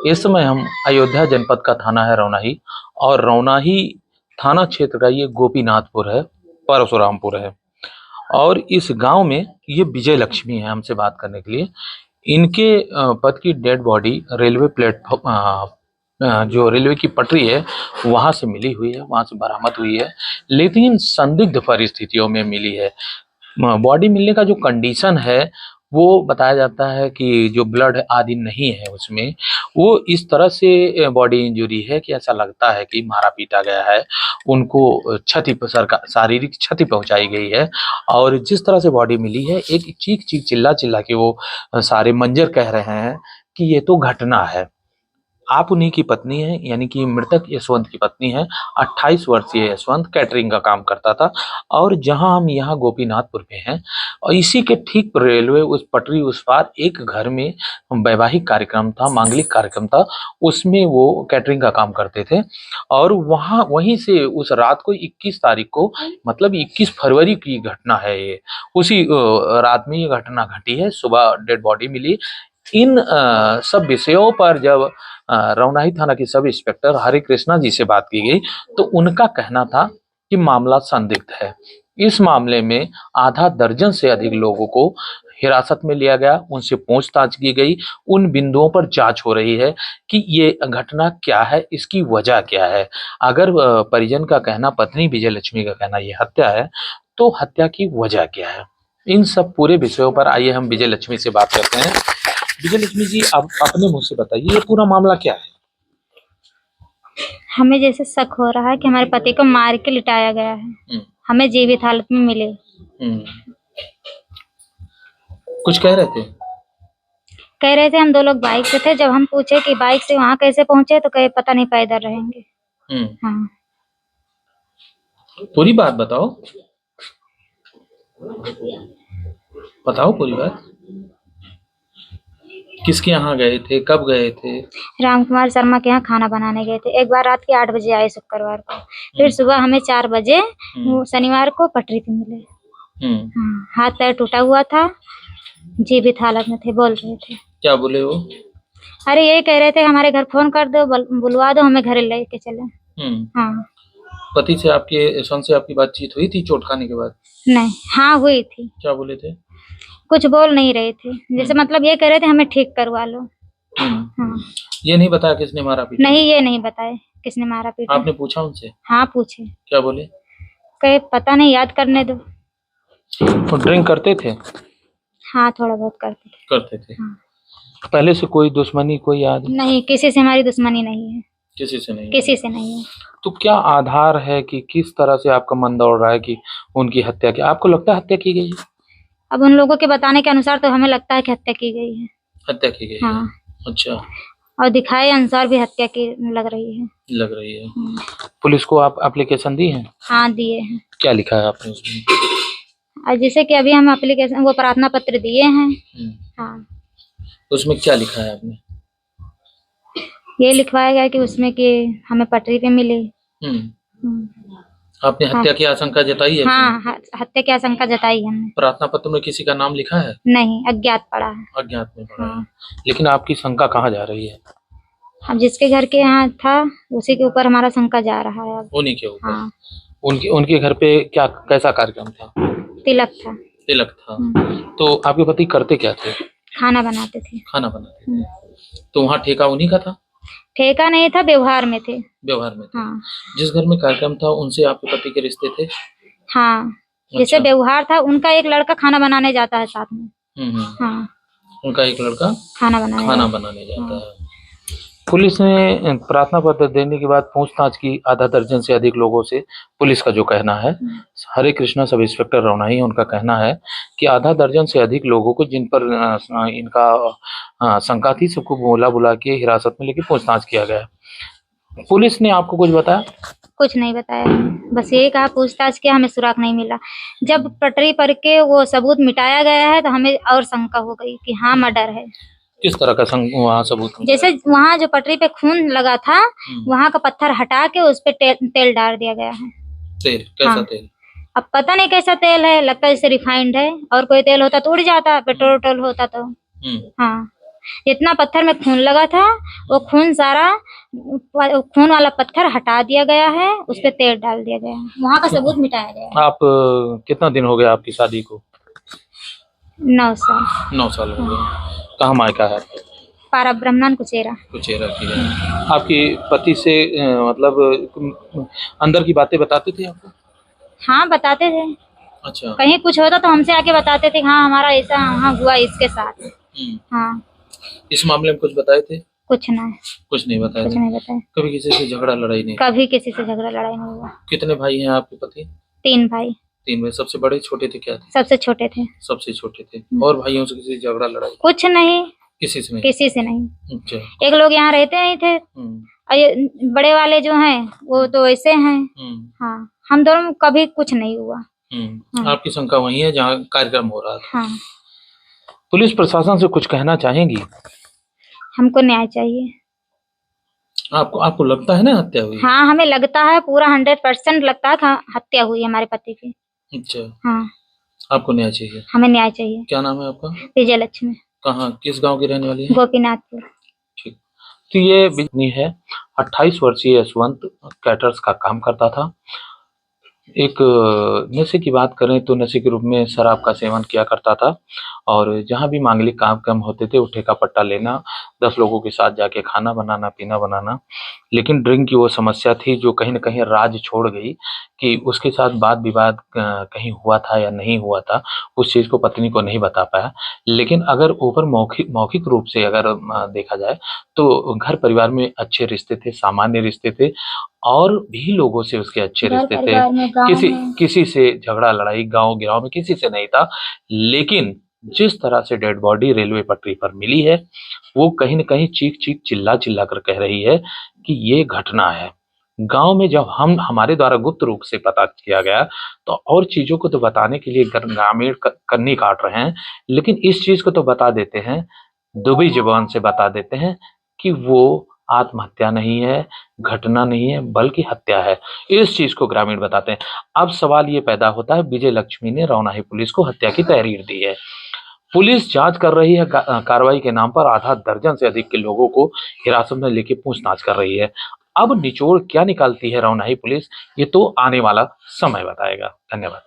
इस समय हम अयोध्या जनपद का थाना है रौनाही, और रौनाही थाना क्षेत्र का ये गोपीनाथपुर है, परशुरामपुर है। और इस गांव में ये विजय लक्ष्मी है हमसे बात करने के लिए। इनके पति की डेड बॉडी रेलवे प्लेटफॉर्म, जो रेलवे की पटरी है वहां से मिली हुई है, वहां से बरामद हुई है, लेकिन संदिग्ध परिस्थितियों में मिली है। बॉडी मिलने का जो कंडीशन है वो बताया जाता है कि जो ब्लड आदि नहीं है उसमें, वो इस तरह से बॉडी इंजरी है कि ऐसा लगता है कि मारा पीटा गया है, उनको शारीरिक क्षति पहुंचाई गई है। और जिस तरह से बॉडी मिली है, एक चीख चीख चिल्ला चिल्ला के वो सारे मंजर कह रहे हैं कि ये तो घटना है। आप उन्हीं की पत्नी हैं, यानी कि मृतक यशवंत की पत्नी है। 28 वर्षीय यशवंत कैटरिंग का काम करता था। और जहां हम यहाँ गोपीनाथपुर में हैं, और इसी के ठीक रेलवे उस पटरी उस पार एक घर में वैवाहिक कार्यक्रम था, मांगलिक कार्यक्रम था, उसमें वो कैटरिंग का काम करते थे। और वहां वहीं से उस रात को 21 तारीख को, मतलब 21 फरवरी की घटना है ये, उसी रात में ये घटना घटी है। सुबह डेड बॉडी मिली। इन सब विषयों पर जब रौनाही थाना के सब इंस्पेक्टर हरे कृष्णा जी से बात की गई, तो उनका कहना था कि मामला संदिग्ध है। इस मामले में आधा दर्जन से अधिक लोगों को हिरासत में लिया गया, उनसे पूछताछ की गई, उन बिंदुओं पर जांच हो रही है कि ये घटना क्या है, इसकी वजह क्या है। अगर परिजन का कहना, पत्नी विजय लक्ष्मी का कहना ये हत्या है, तो हत्या की वजह क्या है। इन सब पूरे विषयों पर आइए हम विजय लक्ष्मी से बात करते हैं। विजय लक्ष्मी जी, आप अपने मुंह से बताइए, ये पूरा मामला क्या है। हमें जैसे शक हो रहा है कि हमारे पति को मार के लिटाया गया है। हमें जीवित हालत में मिले। कुछ कह रहे थे हम 2 लोग बाइक से थे। जब हम पूछे कि बाइक से वहां कैसे पहुंचे, तो कहे पता नहीं, पैदल रहेंगे। हाँ। पूरी बात बताओ, बताओ पूरी बात। किसके यहाँ गए थे, कब गए थे। राम कुमार शर्मा के यहाँ खाना बनाने गए थे। एक बार रात के 8 बजे आए शुक्रवार को, फिर सुबह हमें 4 बजे शनिवार को पटरी पे मिले। हाँ, हाथ पैर टूटा हुआ था, जीवित हालत में थे। बोल रहे थे। क्या बोले वो। अरे यही कह रहे थे हमारे घर फोन कर दो, बुलवा दो, हमें घर लेके चले। हाँ। पति से आपके, यशवंत से आपकी बातचीत हुई थी चोट खाने के बाद। नहीं, हाँ हुई थी। क्या बोले थे। कुछ बोल नहीं रहे थे, जैसे मतलब ये कह रहे थे हमें ठीक करवा लो। हाँ। ये नहीं बताया किसने मारा पीटा। नहीं, ये नहीं बताए किसने मारा पीटा। आपने पूछा उनसे। हाँ पूछे। क्या बोले। कहे पता नहीं, याद करने दो। तो ड्रिंक करते थे। हाँ, थोड़ा बहुत करते थे। हाँ। पहले से कोई दुश्मनी, कोई याद नहीं, किसी से हमारी दुश्मनी नहीं है। किसी से नहीं। किसी से नहीं है। तो क्या आधार है कि किस तरह से आपका मन दौड़ रहा है कि उनकी हत्या की, आपको लगता है हत्या की गई है। अब उन लोगों के बताने के अनुसार तो हमें लगता है कि हत्या की गई है। हत्या की गई हाँ। है। अच्छा। और दिखाए अनुसार भी हत्या की लग रही है। लग रही है। पुलिस को आप एप्लीकेशन दी है। हाँ, दिए हैं। क्या लिखा है आपने उसमें। और जैसे कि अभी हम एप्लीकेशन, वो प्रार्थना पत्र दिए हैं। हाँ। उसमें क्या लिखा है आपने। ये लिखवाया गया कि उसमें कि हमें पटरी पे मिले। आपने हत्या की आशंका जताई है। हाँ, हत्या की आशंका जताई है हमने। प्रार्थना पत्र में किसी का नाम लिखा है। नहीं, अज्ञात पड़ा है। अज्ञात में पड़ा है। लेकिन आपकी शंका कहाँ जा रही है। अब जिसके घर के यहाँ था, उसी के ऊपर हमारा शंका जा रहा है अब। उन्हीं के ऊपर। हाँ। उनके घर पे क्या, कैसा कार्यक्रम था। तिलक था। तिलक था। तो आपके पति करते क्या थे। खाना बनाते थे। खाना बनाते थे। तो वहाँ ठेका उन्हीं का था। ठेका नहीं था, व्यवहार में थे। व्यवहार में थे। हाँ। जिस घर में कार्यक्रम था उनसे आपके पति के रिश्ते थे। हाँ, जैसे व्यवहार था, उनका एक लड़का खाना बनाने जाता है साथ में। हाँ। उनका एक लड़का खाना बनाने जाता है। पुलिस ने प्रार्थना पत्र देने के बाद पूछताछ की आधा दर्जन से अधिक लोगों से। पुलिस का जो कहना है, हरे कृष्णा सब इंस्पेक्टर रौनाही, उनका कहना है कि आधा दर्जन से अधिक लोगों को जिन पर इनका शंका थी, सबको बुला बुला के हिरासत में लेके पूछताछ किया गया। पुलिस ने आपको कुछ बताया। कुछ नहीं बताया, बस यही कहा पूछताछ किया, हमें सुराग नहीं मिला। जब पटरी पर के वो सबूत मिटाया गया है, तो हमें और शंका हो गई कि हाँ मर्डर है। किस तरह का वहाँ सबूत। जैसे वहाँ जो पटरी पे खून लगा था, वहाँ का पत्थर हटा के उस पे तेल डाल दिया गया है। तेल कैसा। हाँ। तेल अब पता नहीं कैसा तेल है, लगता है जैसे रिफाइंड है। और कोई तेल होता तो उड़ जाता, पेट्रोल होता तो। हाँ। जितना पत्थर में खून लगा था वो खून सारा खून वाला पत्थर हटा दिया गया है, उस पे तेल डाल दिया गया है, वहाँ का सबूत मिटाया गया है। आप कितना दिन हो गया आपकी शादी को? 9 साल। 9 साल हो गए। कहाँ मायका है? पारा ब्राह्मण कुचेरा। कुचेरा की है। आपकी पति से मतलब अंदर की बातें बताते थे आपको? हाँ बताते थे, अच्छा। कहीं कुछ होता तो हमसे आके बताते थे, हाँ हमारा ऐसा हाँ हुआ इसके साथ। हाँ। इस मामले में कुछ बताए थे? कुछ ना, कुछ नहीं बताए कुछ थे। नहीं बताया। कभी किसी से झगड़ा लड़ाई नहीं? कभी किसी से झगड़ा लड़ाई नहीं हुआ। कितने भाई हैं आपके पति? 3 भाई। 3 भाई। सबसे बड़े छोटे थे क्या थे? सबसे छोटे थे। सबसे छोटे थे। और भाइयों से किसी से झगड़ा लड़ाई? कुछ नहीं, किसी से नहीं? किसी से नहीं। अच्छा। एक लोग यहाँ रहते नहीं थे और ये बड़े वाले जो हैं वो तो ऐसे हैं। हाँ, हम दोनों कभी कुछ नहीं हुआ। हाँ। आपकी शंका वही है जहाँ कार्यक्रम हो रहा था। हाँ। पुलिस प्रशासन से कुछ कहना चाहेंगी? हमको न्याय चाहिए। आपको लगता है ना हत्या हुई? हाँ हमें लगता है, पूरा 100% लगता है कि हत्या हुई है हमारे पति की। अच्छा। हाँ। आपको न्याय चाहिए? हमें न्याय चाहिए। क्या नाम है आपका? विजय लक्ष्मी। कहाँ, किस गांव की रहने वाली है? गोपीनाथपुर। ठीक। तो ये बिजनी है। 28 वर्षीय यशवंत कैटर्स का काम करता था। एक नशे की बात करें तो नशे के रूप में शराब का सेवन किया करता था और जहाँ भी मांगलिक काम होते थे वो ठेका पट्टा लेना, 10 लोगों के साथ जाके खाना बनाना, पीना बनाना। लेकिन ड्रिंक की वो समस्या थी जो कहीं न कहीं राज छोड़ गई कि उसके साथ वाद-विवाद कहीं हुआ था या नहीं हुआ था, उस चीज़ को पत्नी को नहीं बता पाया। लेकिन अगर ऊपर मौखिक रूप से अगर देखा जाए तो घर परिवार में अच्छे रिश्ते थे, सामान्य रिश्ते थे और भी लोगों से उसके अच्छे रिश्ते थे। किसी से झगड़ा लड़ाई गाँव-गिराव में किसी से नहीं था। लेकिन जिस तरह से डेड बॉडी रेलवे पटरी पर मिली है, वो कहीं न कहीं चीख-चीख, चिल्ला-चिल्ला कर कह रही है कि ये घटना है। गाँव में जब हमारे द्वारा गुप्त रूप से पता किया गया, तो और चीज़ों को तो बताने के लिए ग्रामीण कन्नी काट रहे हैं, लेकिन इस चीज़ को तो बता देते हैं, दुबी ज़ुबान से बता देते हैं कि वो आत्महत्या नहीं है, घटना नहीं है, बल्कि हत्या है। इस चीज़ को ग्रामीण बताते हैं। अब सवाल ये पैदा होता है, विजय लक्ष्मी ने रौनाही पुलिस को हत्या की तहरीर दी है। पुलिस जांच कर रही है, कार्रवाई के नाम पर आधा दर्जन से अधिक के लोगों को हिरासत में लेके पूछताछ कर रही है। अब निचोड़ क्या निकालती है रौनाही पुलिस, ये तो आने वाला समय बताएगा। धन्यवाद।